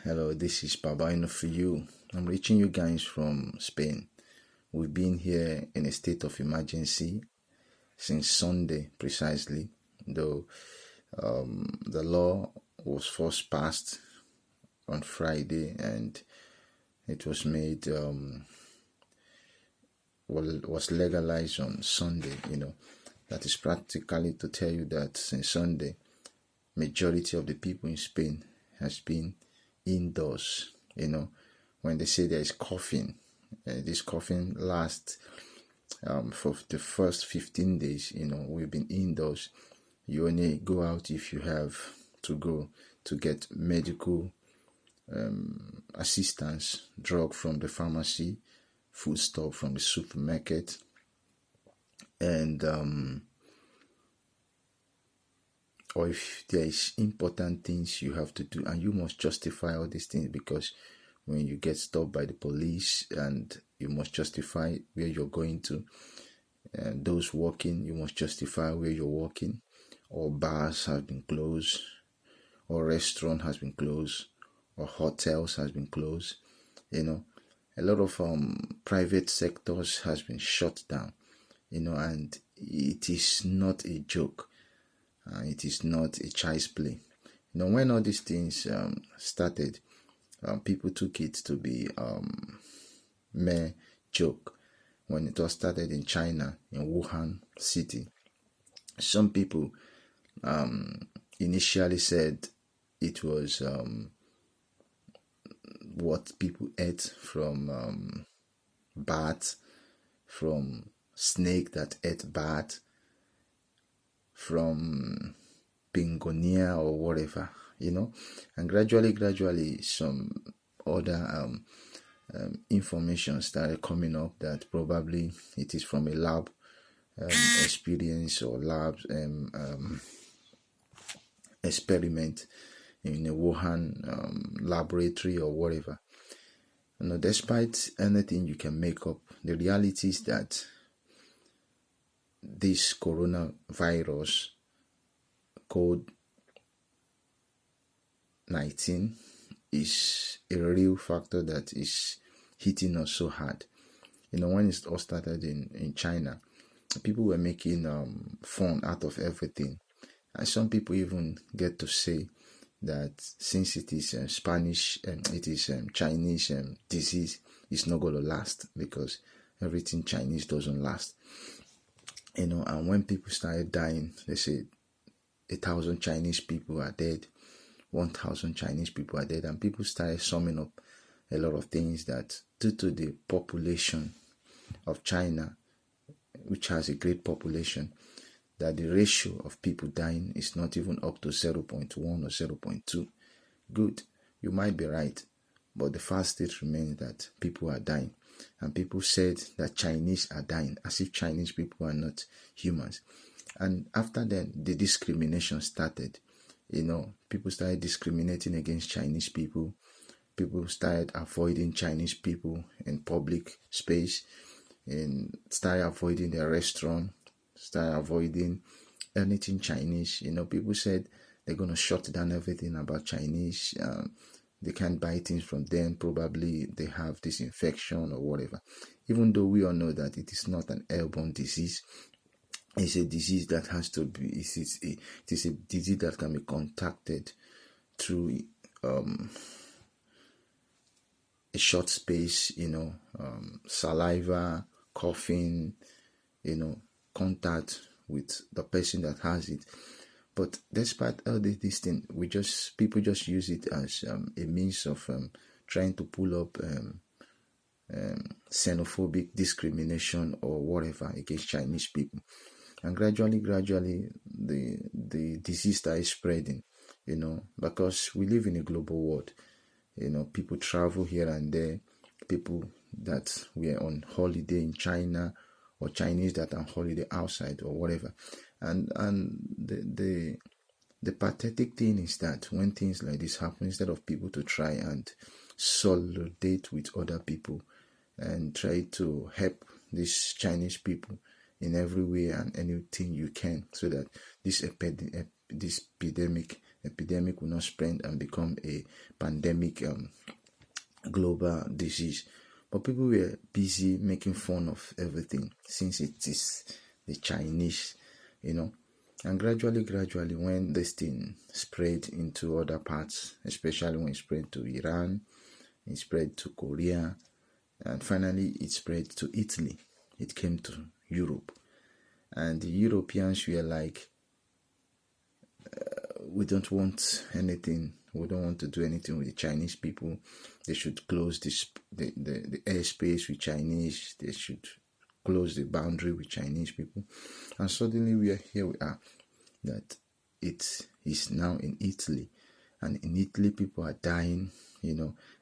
Hello, this is Babaino for you. I'm reaching you guys from Spain. We've been here in a state of emergency since Sunday precisely, though the law was first passed on Friday and it was made was legalized on Sunday. That is practically to tell you that since Sunday, majority of the people in Spain has been indoors. When they say there is coughing, this coughing lasts for the first 15 days. We've been indoors. You only go out if you have to go to get medical assistance, drug from the pharmacy, foodstuff from the supermarket, and or if there is important things you have to do, and you must justify all these things, because when you get stopped by the police and you must justify where you're going to, and those working, you must justify where you're working, or bars have been closed, or restaurant has been closed, or hotels has been closed. A lot of private sectors has been shut down, and it is not a joke. It is not a child's play. When all these things started, people took it to be mere joke. When it was started in China, in Wuhan city, some people initially said it was what people ate from bats, from snake that ate bat, from Pingonia or whatever, and gradually some other information started coming up that probably it is from a lab experience or lab experiment in a Wuhan laboratory or whatever. Despite anything you can make up, the reality is that this coronavirus COVID-19 is a real factor that is hitting us so hard. When it all started in China, people were making fun out of everything, and some people even get to say that since it is Spanish and it is Chinese disease, it's not going to last, because everything Chinese doesn't last. And when people started dying, they said 1,000 Chinese people are dead, 1,000 Chinese people are dead, and people started summing up a lot of things that due to the population of China, which has a great population, that the ratio of people dying is not even up to 0.1 or 0.2. Good, you might be right, but the fact still remains that people are dying. And people said that Chinese are dying, as if Chinese people are not humans. And after then, the discrimination started. People started discriminating against Chinese people. People started avoiding Chinese people in public space, and started avoiding their restaurant, started avoiding anything Chinese. People said they're going to shut down everything about Chinese. They can't buy things from them. Probably they have this infection or whatever. Even though we all know that it is not an airborne disease, it's a disease that has to be. It is a disease that can be contacted through a short space. Saliva, coughing, contact with the person that has it. But despite all these things, people just use it as a means of trying to pull up xenophobic discrimination or whatever against Chinese people. And gradually, the disease started spreading, because we live in a global world. People travel here and there. People that were on holiday in China, or Chinese that are on holiday outside or whatever. And the pathetic thing is that when things like this happen, instead of people to try and solidarity with other people and try to help these Chinese people in every way and anything you can, so that this epidemic epidemic will not spread and become a pandemic, global disease. But people were busy making fun of everything since it is the Chinese, And gradually, when this thing spread into other parts, especially when it spread to Iran, it spread to Korea, and finally it spread to Italy. It came to Europe. And the Europeans were like, we don't want anything. We don't want to do anything with the Chinese people. They should close the airspace with Chinese. They should close the boundary with Chinese people. And suddenly here we are, that it is now in Italy. And in Italy, people are dying,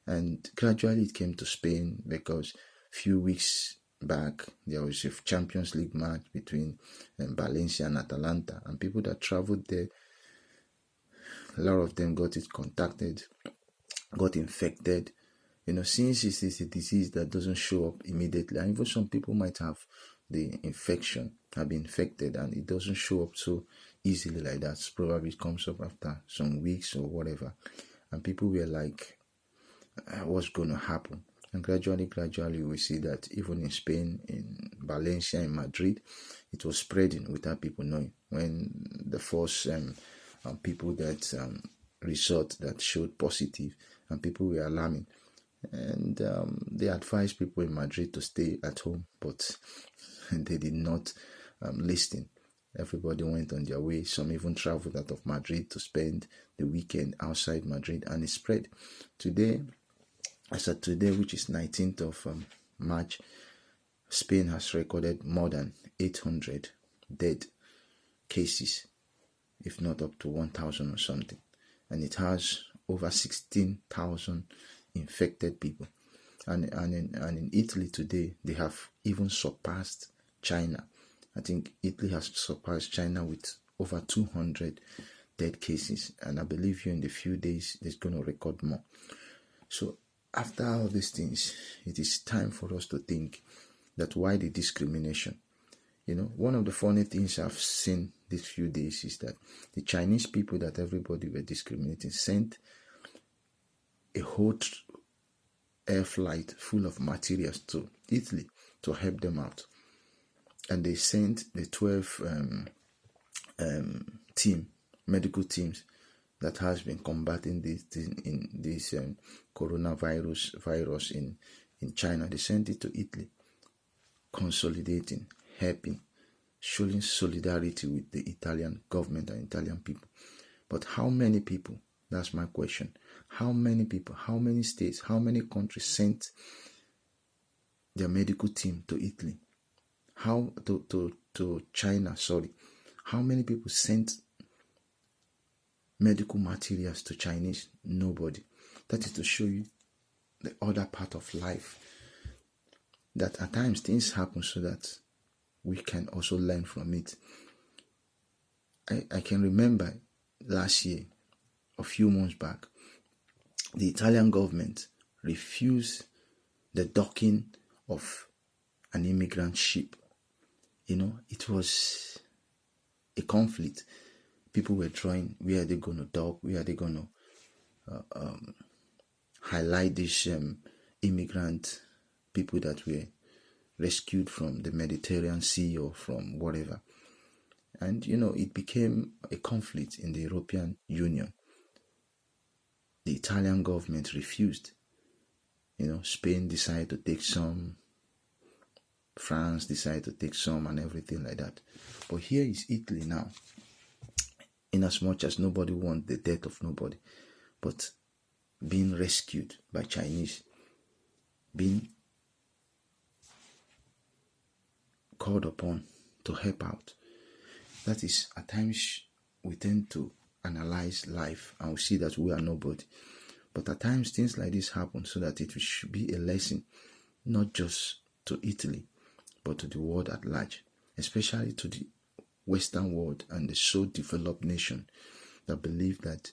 and gradually it came to Spain, because a few weeks back, there was a Champions League match between Valencia and Atalanta, and people that traveled there, a lot of them got infected, since it is a disease that doesn't show up immediately, and even some people might have the infection, have been infected, and it doesn't show up so easily like that. So probably it comes up after some weeks or whatever, and people were like, what's going to happen? And gradually we see that even in Spain, in Valencia, in Madrid, it was spreading without people knowing. When the first people that resort that showed positive, and people were alarming, and they advised people in Madrid to stay at home, but they did not listen. Everybody went on their way. Some even traveled out of Madrid to spend the weekend outside Madrid, and it spread. Today, as of today, which is 19th of March, Spain has recorded more than 800 dead cases, if not up to 1,000 or something. And it has over 16,000 infected people. And in Italy today, they have even surpassed China. I think Italy has surpassed China with over 200 dead cases. And I believe here in the few days, it's going to record more. So after all these things, it is time for us to think that why the discrimination? One of the funny things I've seen these few days is that the Chinese people that everybody were discriminating sent a whole air flight full of materials to Italy to help them out. And they sent the 12 medical teams that has been combating this coronavirus in China. They sent it to Italy, consolidating, helping, showing solidarity with the Italian government and Italian people. But how many people? That's my question. How many people, how many states, how many countries sent their medical team to Italy? How to China, sorry. How many people sent medical materials to Chinese? Nobody. That is to show you the other part of life. That at times things happen so that we can also learn from it. I can remember last year, a few months back, the Italian government refused the docking of an immigrant ship. It was a conflict. People were trying, where are they going to dock? Where are they going to highlight these immigrant people that were rescued from the Mediterranean Sea or from whatever? And, it became a conflict in the European Union. The Italian government refused. Spain decided to take some. France decided to take some and everything like that. But here is Italy now. In as much as nobody wants the death of nobody, but being rescued by Chinese, being called upon to help out. That is, at times we tend to analyze life and we see that we are nobody. But at times things like this happen so that it should be a lesson, not just to Italy, but to the world at large, especially to the Western world and the so developed nation that believe that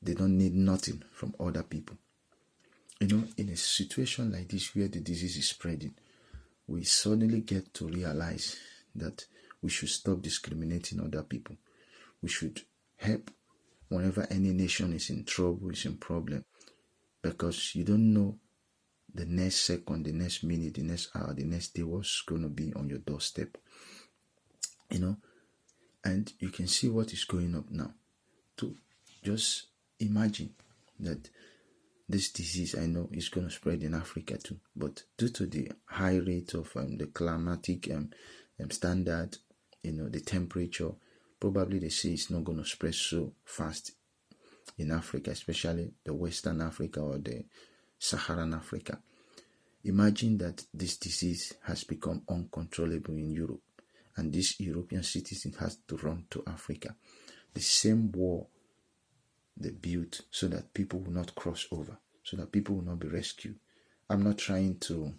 they don't need nothing from other people. In a situation like this where the disease is spreading, we suddenly get to realize that we should stop discriminating other people. We should help whenever any nation is in trouble, is in problem, because you don't know the next second, the next minute, the next hour, the next day, what's going to be on your doorstep. And you can see what is going up now. To just imagine that this disease, I know, is going to spread in Africa too, but due to the high rate of the climatic standard, the temperature, probably they say it's not going to spread so fast in Africa, especially the Western Africa or the Saharan Africa. Imagine that this disease has become uncontrollable in Europe, and these European citizens has to run to Africa. The same wall they built so that people will not cross over, so that people will not be rescued. I'm not trying to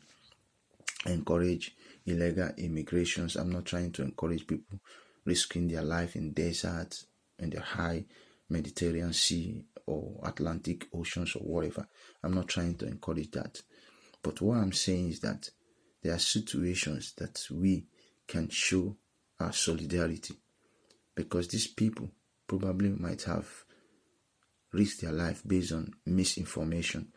encourage illegal immigrations. I'm not trying to encourage people risking their life in deserts, in the high Mediterranean Sea or Atlantic Oceans or whatever. I'm not trying to encourage that. But what I'm saying is that there are situations that we can show our solidarity, because these people probably might have risked their life based on misinformation.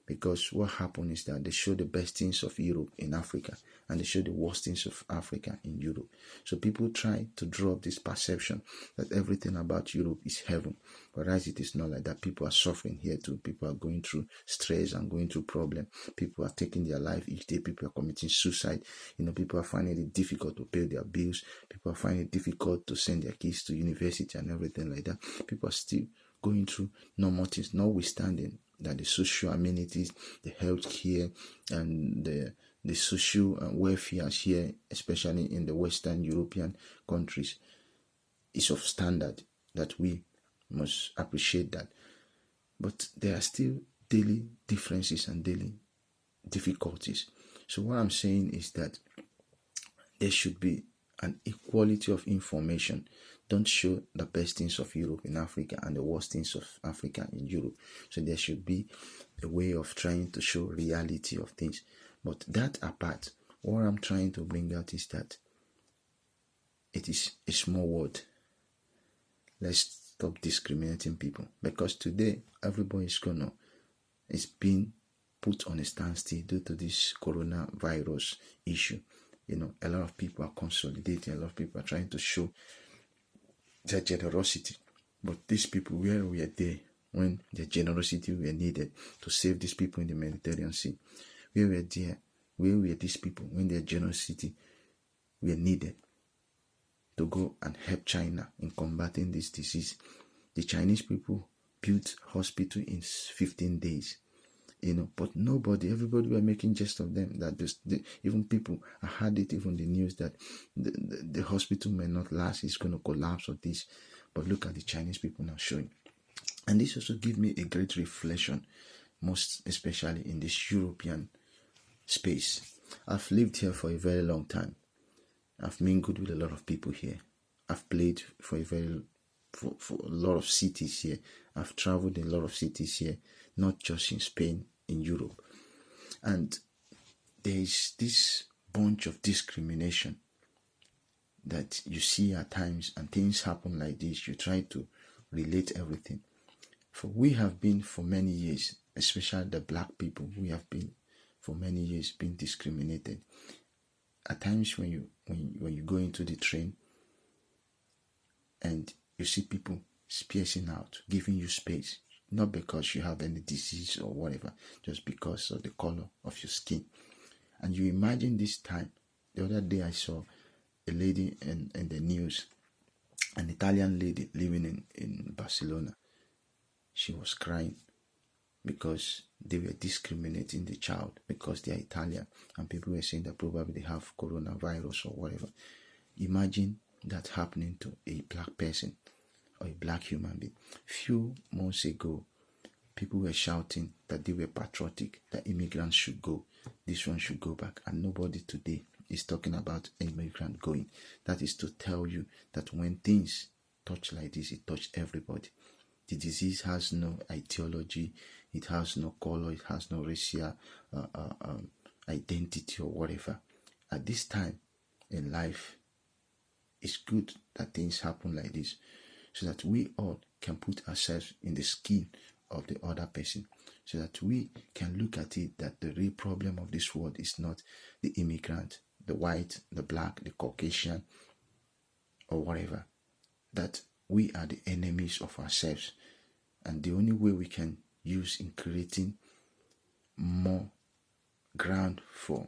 Because what happened is that they show the best things of Europe in Africa, and they show the worst things of Africa in Europe. So people try to draw up this perception that everything about Europe is heaven, whereas it is not like that. People are suffering here too. People are going through stress and going through problems. People are taking their life each day. People are committing suicide. People are finding it difficult to pay their bills. People are finding it difficult to send their kids to university and everything like that. People are still going through normal things, notwithstanding that the social amenities, the health care, and the social welfare here, especially in the Western European countries, is of standard that we must appreciate that. But there are still daily differences and daily difficulties. So what I'm saying is that there should be an equality of information. Don't show the best things of Europe in Africa and the worst things of Africa in Europe. So there should be a way of trying to show reality of things. But that apart, what I'm trying to bring out is that it is a small word. Let's stop discriminating people, because today everybody is being put on a standstill due to this coronavirus issue. A lot of people are consolidating. A lot of people are trying to show their generosity. But these people, where were they when their generosity were needed to save these people in the Mediterranean Sea? Where were these people when their generosity were needed to go and help China in combating this disease? The Chinese people built hospital in 15 days. But everybody were making jest of them, that even people, I heard it even the news that the hospital may not last, it's going to collapse or this. But look at the Chinese people now showing. And this also gives me a great reflection, most especially in this European space. I've lived here for a very long time. I've mingled with a lot of people here. I've played for a lot of cities here. I've traveled in a lot of cities here, not just in Spain, in Europe. And there is this bunch of discrimination that you see at times, and things happen like this. You try to relate everything. For we have been for many years, especially the black people, we have been for many years being discriminated. At times when you go into the train and you see people spacing out, giving you space, not because you have any disease or whatever, just because of the color of your skin. And you imagine this time. The other day I saw a lady in the news, an Italian lady living in Barcelona. She was crying because they were discriminating the child because they are Italian, and people were saying that probably they have coronavirus or whatever. Imagine that happening to a black person or a black human being. Few months ago, people were shouting that they were patriotic, that immigrants should go, this one should go back, and nobody today is talking about immigrant going. That is to tell you that when things touch like this, it touches everybody. The disease has no ideology, it has no color, it has no racial identity or whatever. At this time in life, it's good that things happen like this, so that we all can put ourselves in the skin of the other person, so that we can look at it that the real problem of this world is not the immigrant, the white, the black, the Caucasian, or whatever. That we are the enemies of ourselves. And the only way we can use in creating more ground for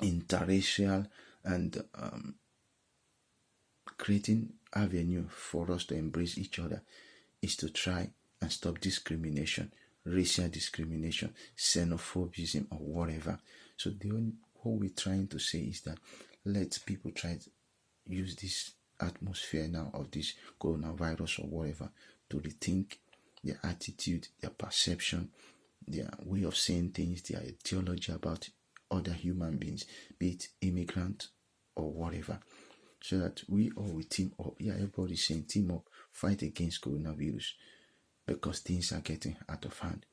interracial and creating avenue for us to embrace each other is to try and stop discrimination, racial discrimination, xenophobism, or whatever. So what we're trying to say is that let people try to use this atmosphere now of this coronavirus or whatever to rethink their attitude, their perception, their way of saying things, their ideology about other human beings, be it immigrant or whatever, so that we all will team up. Yeah, everybody's saying team up, fight against coronavirus, because things are getting out of hand.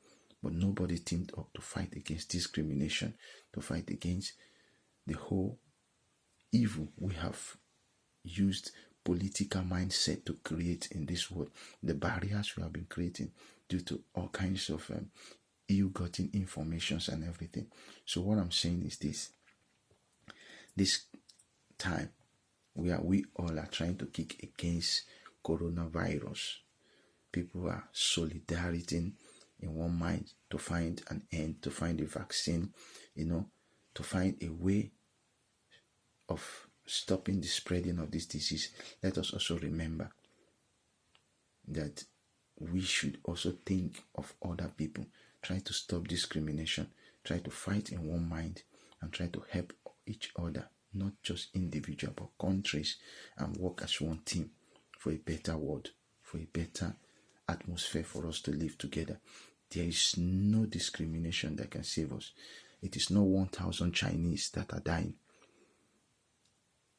But nobody teamed up to fight against discrimination, to fight against the whole evil we have used political mindset to create in this world, the barriers we have been creating due to all kinds of ill-gotten informations and everything. So what I'm saying is this time we all are trying to kick against coronavirus. People are solidarity in one mind to find an end, to find a vaccine, to find a way of stopping the spreading of this disease. Let us also remember that we should also think of other people, try to stop discrimination, try to fight in one mind, and try to help each other, not just individual but countries, and work as one team for a better world, for a better atmosphere for us to live together. There is no discrimination that can save us. It is not 1,000 Chinese that are dying.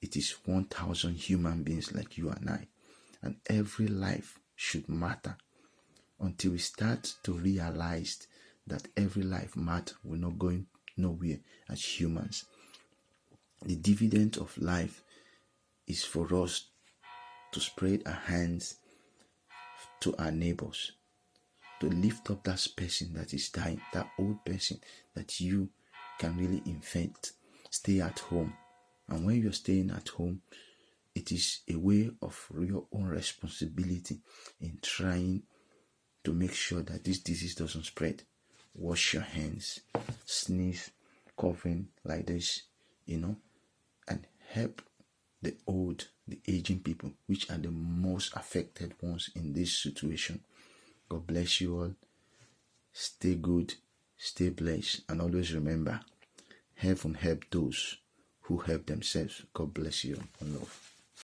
It is 1,000 human beings like you and I. And every life should matter until we start to realize that every life matters. We're not going nowhere as humans. The dividend of life is for us to spread our hands to our neighbors, to lift up that person that is dying, that old person that you can really infect. Stay at home. And when you're staying at home, it is a way of your own responsibility in trying to make sure that this disease doesn't spread. Wash your hands, sneeze, coughing like this, and help the old, the aging people, which are the most affected ones in this situation. God bless you all. Stay good, stay blessed, and always remember, heaven help those who help themselves. God bless you and love.